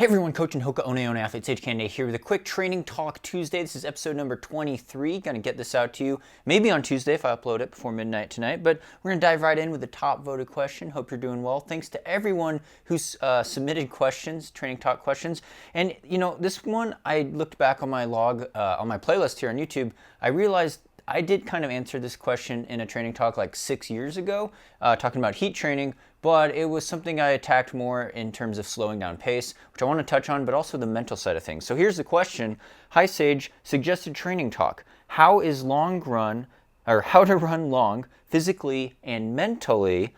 Hey everyone, Coach and Hoka One Athletes Age Canaday here with a quick training talk Tuesday. This is episode number 23. Gonna get this out to you maybe on Tuesday if I upload it before midnight tonight. But we're gonna dive right in with the top voted question. Hope you're doing well. Thanks to everyone who's submitted questions, training talk questions. And you know, this one I looked back on my log, on my playlist here on YouTube. I realized I did kind of answer this question in a training talk like 6 years ago, talking about heat training, but it was something I attacked more in terms of slowing down pace, which I want to touch on, but also the mental side of things. So here's the question. Hi Sage, suggested training talk. How to run long physically and mentally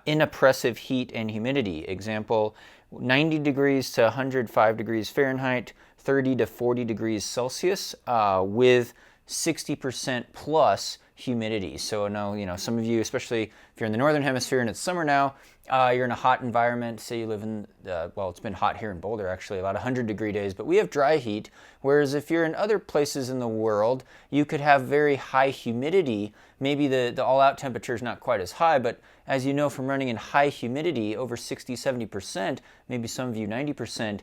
in oppressive heat and humidity? Example, 90 degrees to 105 degrees Fahrenheit, 30 to 40 degrees Celsius with 60% plus humidity. So I know, some of you, especially if you're in the northern hemisphere and it's summer now, you're in a hot environment. Say you live in, it's been hot here in Boulder actually, about 100-degree days, but we have dry heat. Whereas if you're in other places in the world, you could have very high humidity. Maybe the all-out temperature is not quite as high, but as you know from running in high humidity, over 60, 70%, maybe some of you 90%,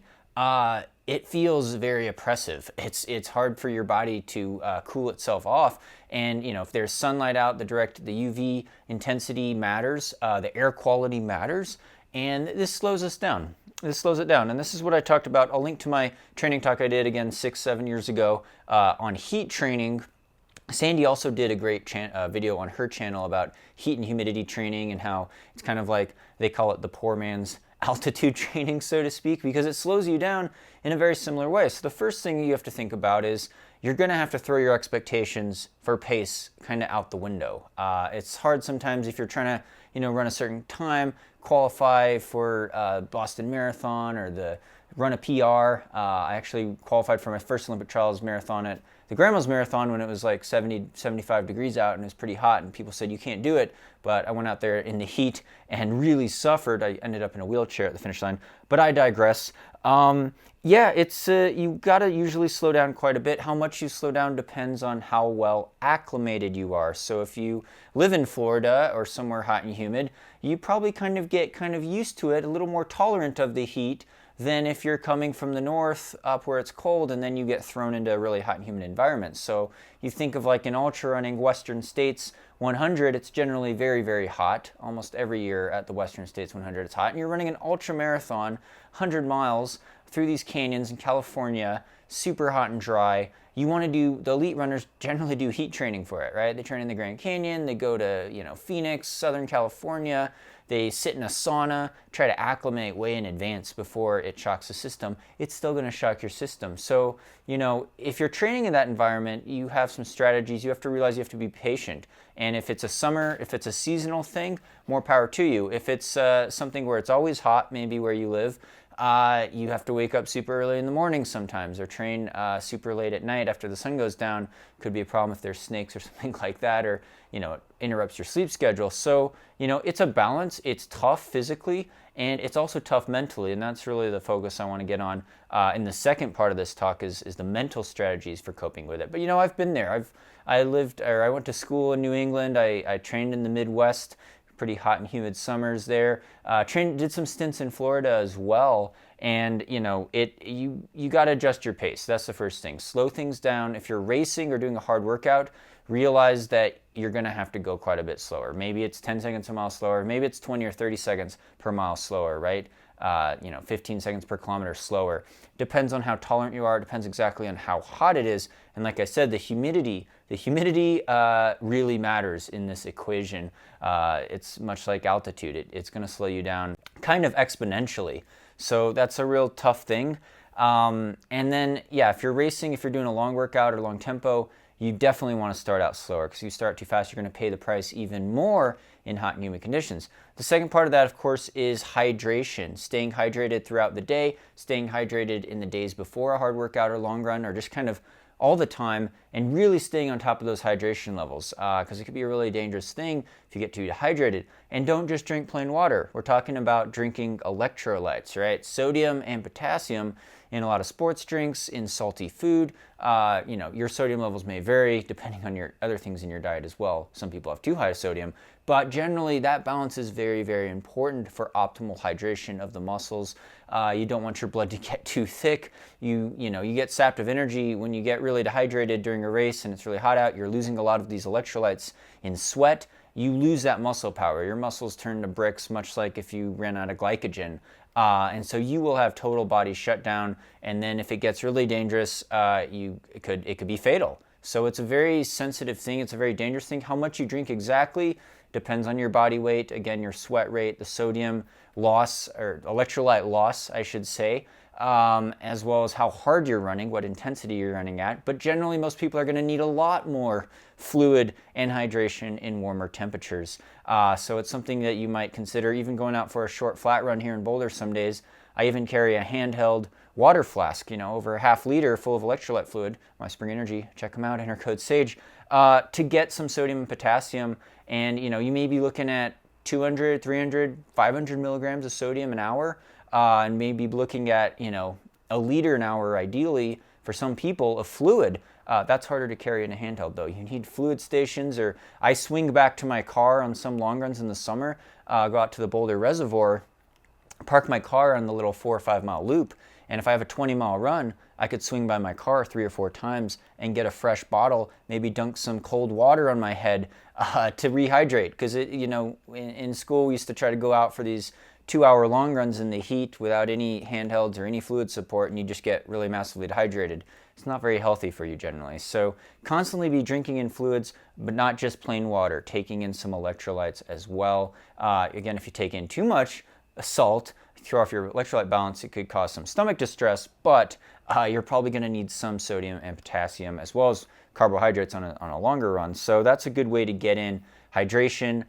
it feels very oppressive. It's hard for your body to cool itself off. And if there's sunlight out, the UV intensity matters, the air quality matters, and this slows us down. This slows it down. And this is what I talked about. I'll link to my training talk I did again 6-7 years ago on heat training. Sandy also did a great video on her channel about heat and humidity training and how it's kind of like, they call it the poor man's altitude training, so to speak, because it slows you down in a very similar way. So the first thing you have to think about is you're going to have to throw your expectations for pace kind of out the window. It's hard sometimes if you're trying to, run a certain time, qualify for Boston Marathon or run a PR. I actually qualified for my first Olympic trials marathon at the Grandma's Marathon when it was like 70, 75 degrees out and it was pretty hot and people said you can't do it, but I went out there in the heat and really suffered. I ended up in a wheelchair at the finish line, but I digress. It's you gotta usually slow down quite a bit. How much you slow down depends on how well acclimated you are. So if you live in Florida or somewhere hot and humid, you probably get used to it, a little more tolerant of the heat than if you're coming from the north up where it's cold and then you get thrown into a really hot and humid environment. So you think of like an ultra running Western States 100, it's generally very, very hot. Almost every year at the Western States 100 it's hot. And you're running an ultra marathon, 100 miles through these canyons in California, super hot and dry. You want to do, the elite runners generally do heat training for it, right? They train in the Grand Canyon, they go to, Phoenix, Southern California, they sit in a sauna, try to acclimate way in advance before it shocks the system. It's still going to shock your system. So, if you're training in that environment, you have some strategies. You have to realize you have to be patient. And if it's a seasonal thing, more power to you. If it's something where it's always hot, maybe where you live, you have to wake up super early in the morning sometimes or train super late at night after the sun goes down. Could be a problem if there's snakes or something like that, or it interrupts your sleep schedule. So it's a balance. It's tough physically and it's also tough mentally, and that's really the focus I want to get on in the second part of this talk is the mental strategies for coping with it. But I've been there. I went to school in New England. I trained in the Midwest, pretty hot and humid summers there. Did some stints in Florida as well. And you got to adjust your pace. That's the first thing. Slow things down. If you're racing or doing a hard workout, realize that you're going to have to go quite a bit slower. Maybe it's 10 seconds a mile slower. Maybe it's 20 or 30 seconds per mile slower, right? 15 seconds per kilometer slower. Depends on how tolerant you are. Depends exactly on how hot it is. And like I said, the humidity really matters in this equation. It's much like altitude. It's going to slow you down kind of exponentially. So that's a real tough thing. And then, if you're racing, if you're doing a long workout or long tempo, you definitely want to start out slower, because if you start too fast, you're going to pay the price even more in hot and humid conditions. The second part of that, of course, is hydration. Staying hydrated throughout the day, staying hydrated in the days before a hard workout or long run, or just kind of all the time, and really staying on top of those hydration levels, because it could be a really dangerous thing if you get too dehydrated. And don't just drink plain water. We're talking about drinking electrolytes, right? Sodium and potassium in a lot of sports drinks, in salty food. Your sodium levels may vary depending on your other things in your diet as well. Some people have too high sodium, but generally that balance is very, very important for optimal hydration of the muscles. You don't want your blood to get too thick. You get sapped of energy when you get really dehydrated during a race and it's really hot out. You're losing a lot of these electrolytes in sweat. You lose that muscle power. Your muscles turn to bricks, much like if you ran out of glycogen. And so you will have total body shutdown, and then if it gets really dangerous, it could be fatal. So it's a very sensitive thing. It's a very dangerous thing. How much you drink exactly depends on your body weight, again, your sweat rate, the sodium loss, or electrolyte loss, I should say, as well as how hard you're running, what intensity you're running at. But generally, most people are going to need a lot more fluid and hydration in warmer temperatures. So it's something that you might consider even going out for a short flat run here in Boulder some days. I even carry a handheld water flask, over a half liter full of electrolyte fluid, my Spring Energy, check them out, enter code SAGE, to get some sodium and potassium. And, you may be looking at 200, 300, 500 milligrams of sodium an hour, and maybe looking at, a liter an hour ideally for some people of fluid. That's harder to carry in a handheld though. You need fluid stations, or I swing back to my car on some long runs in the summer, go out to the Boulder Reservoir, park my car on the little 4 or 5 mile loop, and if I have a 20-mile run, I could swing by my car 3 or 4 times and get a fresh bottle, maybe dunk some cold water on my head to rehydrate. Because in school we used to try to go out for these 2-hour long runs in the heat without any handhelds or any fluid support, and you just get really massively dehydrated. It's not very healthy for you generally. So constantly be drinking in fluids, but not just plain water, taking in some electrolytes as well. Again, if you take in too much salt, throw off your electrolyte balance, it could cause some stomach distress, but you're probably going to need some sodium and potassium as well as carbohydrates on a longer run. So that's a good way to get in hydration.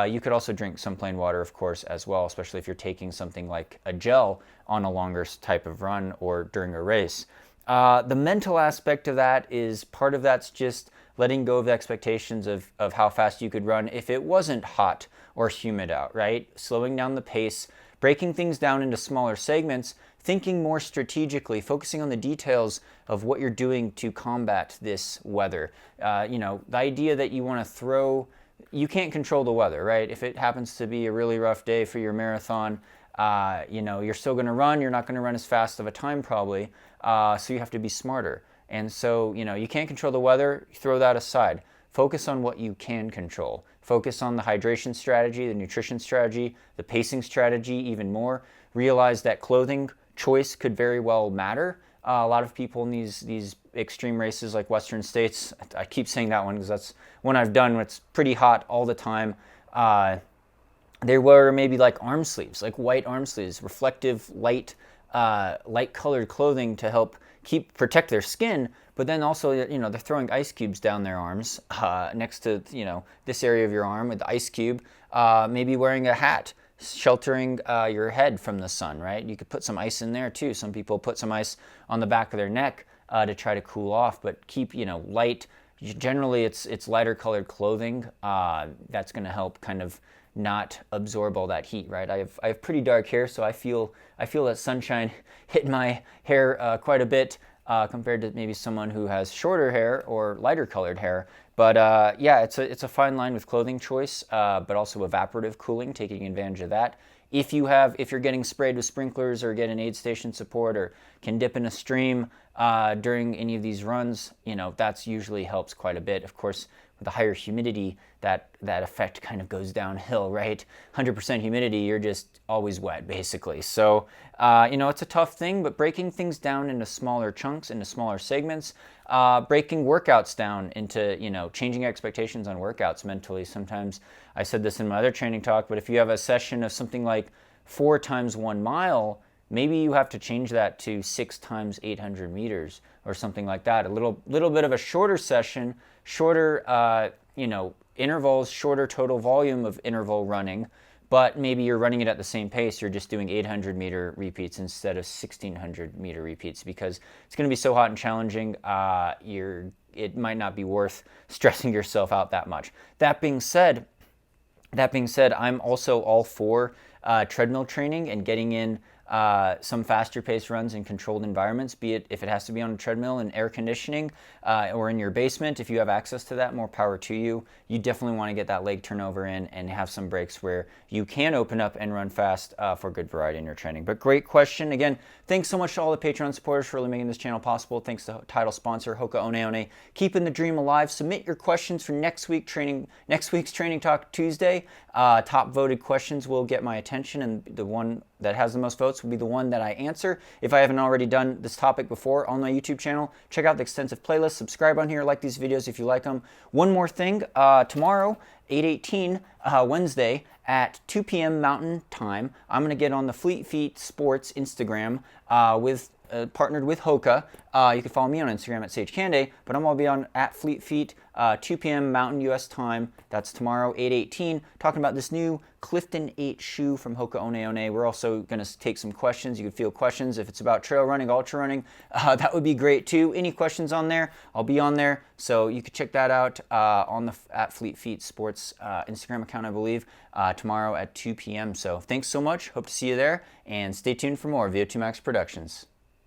You could also drink some plain water, of course, as well, especially if you're taking something like a gel on a longer type of run or during a race. The mental aspect of that is, part of that's just letting go of the expectations of how fast you could run if it wasn't hot or humid out, right? Slowing down the pace, breaking things down into smaller segments, thinking more strategically, focusing on the details of what you're doing to combat this weather. The idea that you want to you can't control the weather, right? If it happens to be a really rough day for your marathon, you're still going to run. You're not going to run as fast of a time probably, so you have to be smarter. And so, you can't control the weather. Throw that aside. Focus on what you can control. Focus on the hydration strategy, the nutrition strategy, the pacing strategy even more. Realize that clothing choice could very well matter. A lot of people in these extreme races like Western States, I keep saying that one because that's one I've done when it's pretty hot all the time. They wear maybe like arm sleeves, like white arm sleeves, reflective, light colored clothing to help protect their skin, but then also, they're throwing ice cubes down their arms next to, this area of your arm with the ice cube, maybe wearing a hat, sheltering your head from the sun, right? You could put some ice in there too. Some people put some ice on the back of their neck to try to cool off, but keep, light. Generally, it's lighter colored clothing that's going to help kind of not absorb all that heat, right? I have pretty dark hair, so I feel that sunshine hit my hair quite a bit compared to maybe someone who has shorter hair or lighter colored hair. But it's a fine line with clothing choice, but also evaporative cooling, taking advantage of that. If you're getting sprayed with sprinklers or get an aid station support or can dip in a stream during any of these runs, that's usually helps quite a bit. Of course, with the higher humidity, that effect kind of goes downhill, right? 100% humidity, you're just always wet, basically. So, it's a tough thing, but breaking things down into smaller chunks, into smaller segments, breaking workouts down into, changing expectations on workouts mentally. Sometimes, I said this in my other training talk, but if you have a session of something like 4 times 1 mile, maybe you have to change that to 6 times 800 meters or something like that. A little bit of a shorter session, shorter, intervals, shorter total volume of interval running, but maybe you're running it at the same pace. You're just doing 800 meter repeats instead of 1600 meter repeats because it's going to be so hot and challenging. it might not be worth stressing yourself out that much. That being said, I'm also all for treadmill training and getting in some faster paced runs in controlled environments, be it if it has to be on a treadmill in air conditioning or in your basement. If you have access to that, more power to you. You definitely want to get that leg turnover in and have some breaks where you can open up and run fast for good variety in your training. But great question. Again, thanks so much to all the Patreon supporters for really making this channel possible. Thanks to title sponsor Hoka One One, keeping the dream alive. Submit your questions for next week's Training Talk Tuesday. Top voted questions will get my attention, and the one that has the most votes will be the one that I answer. If I haven't already done this topic before on my YouTube channel, check out the extensive playlist, subscribe on here, like these videos if you like them. One more thing, tomorrow, 8/18, Wednesday, at 2 p.m. Mountain Time, I'm going to get on the Fleet Feet Sports Instagram partnered with Hoka. You can follow me on Instagram at Sage Canaday, but I'm going to be on at Fleet Feet, 2 p.m. Mountain US time. That's tomorrow, 8/18, talking about this new Clifton 8 shoe from Hoka One One. We're also going to take some questions. You can field questions if it's about trail running, ultra running. That would be great too. Any questions on there, I'll be on there. So you can check that out on the at Fleet Feet Sports Instagram account, I believe, tomorrow at 2 p.m. So thanks so much. Hope to see you there, and stay tuned for more VO2 Max Productions.